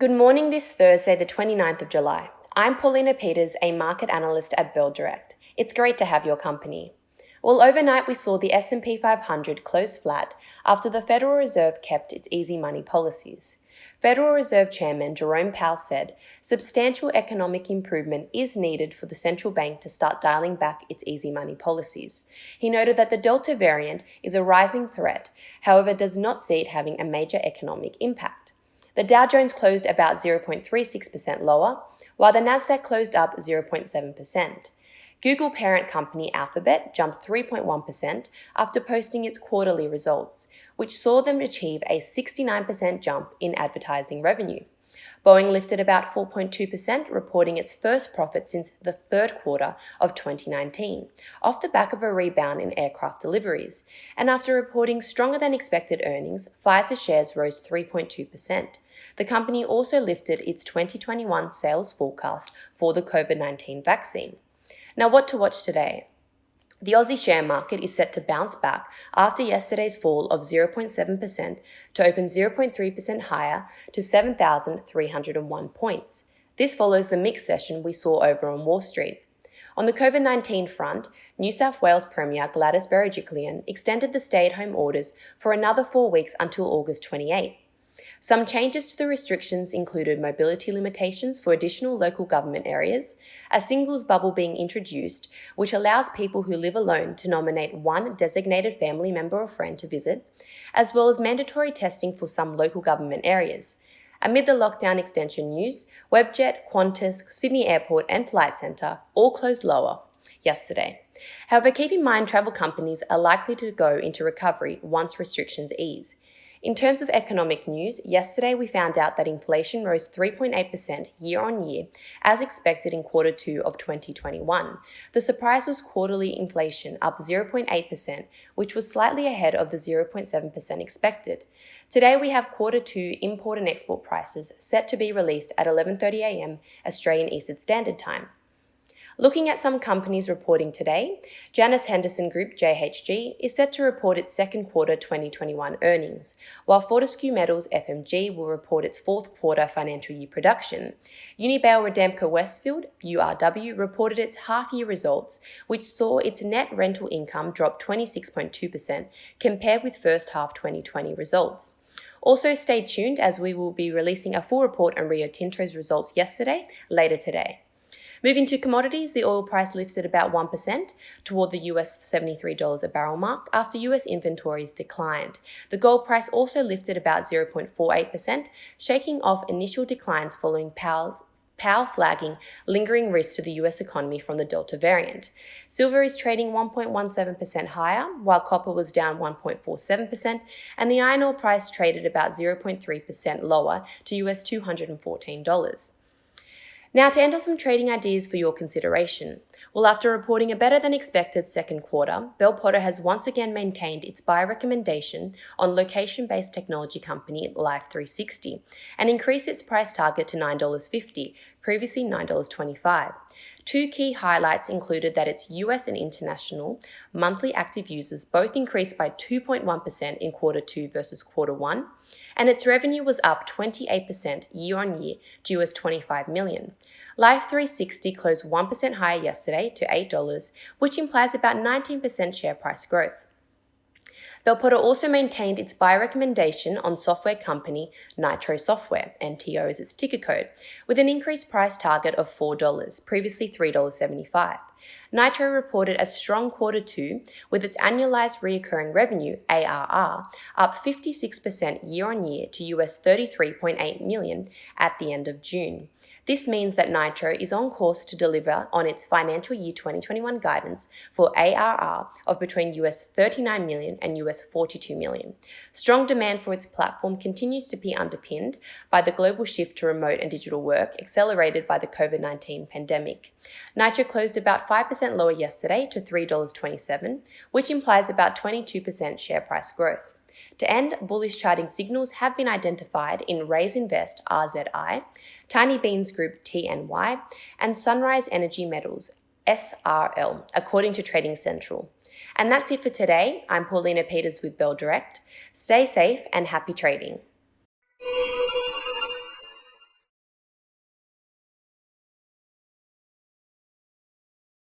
Good morning this Thursday, the 29th of July. I'm Paulina Peters, a market analyst at Bell Direct. It's great to have your company. Well, overnight we saw the S&P 500 close flat after the Federal Reserve kept its easy money policies. Federal Reserve Chairman Jerome Powell said substantial economic improvement is needed for the central bank to start dialing back its easy money policies. He noted that the Delta variant is a rising threat, however does not see it having a major economic impact. The Dow Jones closed about 0.36% lower, while the Nasdaq closed up 0.7%. Google parent company Alphabet jumped 3.1% after posting its quarterly results, which saw them achieve a 69% jump in advertising revenue. Boeing lifted about 4.2%, reporting its first profit since the third quarter of 2019, off the back of a rebound in aircraft deliveries. And after reporting stronger than expected earnings, Pfizer shares rose 3.2%. The company also lifted its 2021 sales forecast for the COVID-19 vaccine. Now, what to watch today? The Aussie share market is set to bounce back after yesterday's fall of 0.7% to open 0.3% higher to 7,301 points. This follows the mixed session we saw over on Wall Street. On the COVID-19 front, New South Wales Premier Gladys Berejiklian extended the stay-at-home orders for another 4 weeks until August 28. Some changes to the restrictions included mobility limitations for additional local government areas, a singles bubble being introduced, which allows people who live alone to nominate one designated family member or friend to visit, as well as mandatory testing for some local government areas. Amid the lockdown extension news, Webjet, Qantas, Sydney Airport and Flight Centre all closed lower yesterday. However, keep in mind travel companies are likely to go into recovery once restrictions ease. In terms of economic news, yesterday we found out that inflation rose 3.8% year-on-year, as expected in quarter 2 of 2021. The surprise was quarterly inflation up 0.8%, which was slightly ahead of the 0.7% expected. Today we have quarter 2 import and export prices set to be released at 11:30 a.m. Australian Eastern Standard Time. Looking at some companies reporting today, Janus Henderson Group JHG is set to report its second quarter 2021 earnings, while Fortescue Metals FMG will report its fourth quarter financial year production. Unibail-Rodamco-Westfield URW reported its half-year results, which saw its net rental income drop 26.2% compared with first half 2020 results. Also stay tuned as we will be releasing a full report on Rio Tinto's results yesterday, later today. Moving to commodities, the oil price lifted about 1% toward the US $73 a barrel mark after US inventories declined. The gold price also lifted about 0.48%, shaking off initial declines following Powell flagging lingering risks to the US economy from the Delta variant. Silver is trading 1.17% higher, while copper was down 1.47%, and the iron ore price traded about 0.3% lower to US $214. Now to end on some trading ideas for your consideration. Well, after reporting a better than expected second quarter, Bell Potter has once again maintained its buy recommendation on location-based technology company Life360 and increased its price target to $9.50, previously $9.25. Two key highlights included that its US and international monthly active users both increased by 2.1% in quarter 2 versus quarter 1, and its revenue was up 28% year-on-year to US $25 million. Life360 closed 1% higher yesterday to $8, which implies about 19% share price growth. Bell Potter also maintained its buy recommendation on software company Nitro Software, NTO is its ticker code, with an increased price target of $4, previously $3.75. Nitro reported a strong quarter 2 with its annualized recurring revenue, ARR, up 56% year-on-year to US $33.8 million at the end of June. This means that Nitro is on course to deliver on its financial year 2021 guidance for ARR of between US $39 million and US $42 million. Strong demand for its platform continues to be underpinned by the global shift to remote and digital work, accelerated by the COVID-19 pandemic. Nitro closed about 5% lower yesterday to $3.27, which implies about 22% share price growth. To end, bullish charting signals have been identified in Raise Invest RZI, Tiny Beans Group TNY, and Sunrise Energy Metals SRL, according to Trading Central. And that's it for today. I'm Paulina Peters with Bell Direct. Stay safe and happy trading.